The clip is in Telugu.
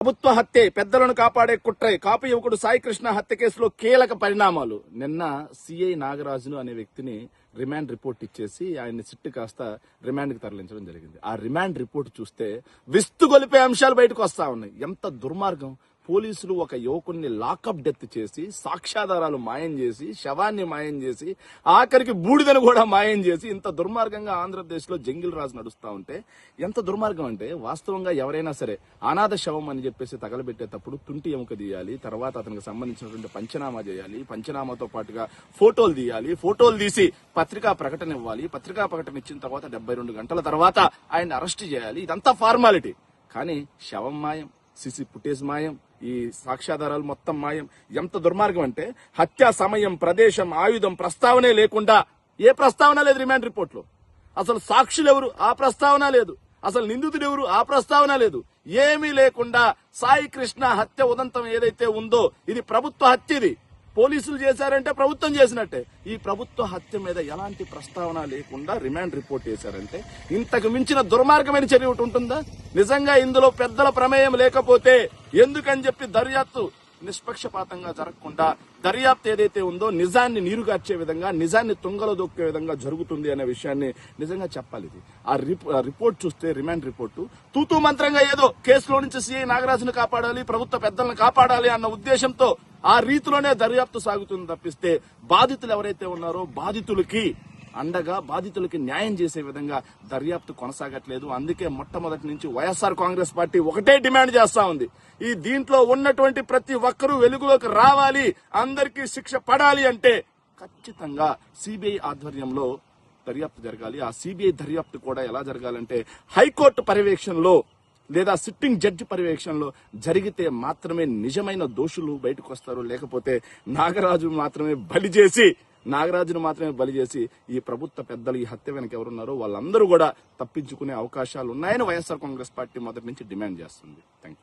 ప్రభుత్వ హత్య, పెద్దలను కాపాడే కుట్రై కాపు యువకుడు సాయి కృష్ణ హత్య కేసులో కీలక పరిణామాలు. నిన్న సిఐ నాగరాజును అనే వ్యక్తిని రిమాండ్ రిపోర్ట్ ఇచ్చేసి ఆయన్ని సిట్టు కాస్త రిమాండ్ కి తరలించడం జరిగింది. ఆ రిమాండ్ రిపోర్ట్ చూస్తే విస్తుగొలిపే అంశాలు బయటకు వస్తా ఉన్నాయి. ఎంత దుర్మార్గం! పోలీసులు ఒక యువకుడిని లాకప్ డెత్ చేసి, సాక్ష్యాధారాలు మాయం చేసి, శవాన్ని మాయం చేసి, ఆఖరికి బూడిదను కూడా మాయం చేసి, ఇంత దుర్మార్గంగా ఆంధ్రప్రదేశ్ లో జంగిల్ రాజు నడుస్తా ఉంటే ఎంత దుర్మార్గం అంటే, వాస్తవంగా ఎవరైనా సరే అనాథ శవం అని చెప్పేసి తగలబెట్టేటప్పుడు తుంటి ఎముక తీయాలి, తర్వాత అతనికి సంబంధించినటువంటి పంచనామా చేయాలి, పంచనామాతో పాటుగా ఫోటోలు తీయాలి, ఫోటోలు తీసి పత్రికా ప్రకటన ఇవ్వాలి, పత్రికా ప్రకటన ఇచ్చిన తర్వాత 72 గంటల తర్వాత ఆయన అరెస్ట్ చేయాలి. ఇదంతా ఫార్మాలిటీ. కానీ శవం మాయం, సిసి ఫుటేజ్ మాయం, ఈ సాక్ష్యాధారాలు మొత్తం మాయం. ఎంత దుర్మార్గం అంటే, హత్యా సమయం, ప్రదేశం, ఆయుధం ప్రస్తావనే లేకుండా, ఏ ప్రస్తావన లేదు రిమాండ్ రిపోర్ట్ లో. అసలు సాక్షులు ఎవరు, ఆ ప్రస్తావన లేదు. అసలు నిందితుడు ఎవరు, ఆ ప్రస్తావన లేదు. ఏమీ లేకుండా సాయి కృష్ణ హత్య ఉదంతం ఏదైతే ఉందో ఇది ప్రభుత్వ హత్య. ఇది పోలీసులు చేశారంటే ప్రభుత్వం చేసినట్టే. ఈ ప్రభుత్వ హత్య మీద ఎలాంటి ప్రస్తావన లేకుండా రిమాండ్ రిపోర్ట్ చేశారంటే ఇంతకు మించిన దుర్మార్గమైన చర్య ఒకటి ఉంటుందా? నిజంగా ఇందులో పెద్దల ప్రమేయం లేకపోతే ఎందుకని చెప్పి దర్యాప్తు నిష్పక్షపాతంగా జరగకుండా, దర్యాప్తు ఏదైతే ఉందో నిజాన్ని నీరుగార్చే విధంగా, నిజాన్ని తుంగలో దొక్కే విధంగా జరుగుతుంది అనే విషయాన్ని నిజంగా చెప్పాలి. ఇది ఆ రిపోర్ట్ చూస్తే, రిమాండ్ రిపోర్టు తూతూ మంత్రంగా ఏదో కేసులో నుంచి సిఐ నాగరాజును కాపాడాలి, ప్రభుత్వ పెద్దలను కాపాడాలి అన్న ఉద్దేశంతో ఆ రీతిలోనే దర్యాప్తు సాగుతుంది తప్పిస్తే, బాధితులు ఎవరైతే ఉన్నారో బాధితులకి అండగా, బాధితులకి న్యాయం చేసే విధంగా దర్యాప్తు కొనసాగట్లేదు. అందుకే మొట్టమొదటి నుంచి వైఎస్ఆర్ కాంగ్రెస్ పార్టీ ఒకటే డిమాండ్ చేస్తా ఉంది. ఈ దీంట్లో ఉన్నటువంటి ప్రతి ఒక్కరూ వెలుగులోకి రావాలి, అందరికీ శిక్ష పడాలి అంటే ఖచ్చితంగా సిబిఐ ఆధ్వర్యంలో దర్యాప్తు జరగాలి. ఆ సిబిఐ దర్యాప్తు కూడా ఎలా జరగాలంటే హైకోర్టు పర్యవేక్షణలో లేదా సిట్టింగ్ జడ్జి పర్యవేక్షణలో జరిగితే మాత్రమే నిజమైన దోషులు బయటకు వస్తారు. లేకపోతే నాగరాజును మాత్రమే బలి చేసి ఈ ప్రభుత్వ పెద్దలు, ఈ హత్య వెనక ఎవరున్నారో వాళ్ళందరూ కూడా తప్పించుకునే అవకాశాలు ఉన్నాయని వైఎస్ఆర్ కాంగ్రెస్ పార్టీ మొదటి నుంచి డిమాండ్ చేస్తుంది. Thank you.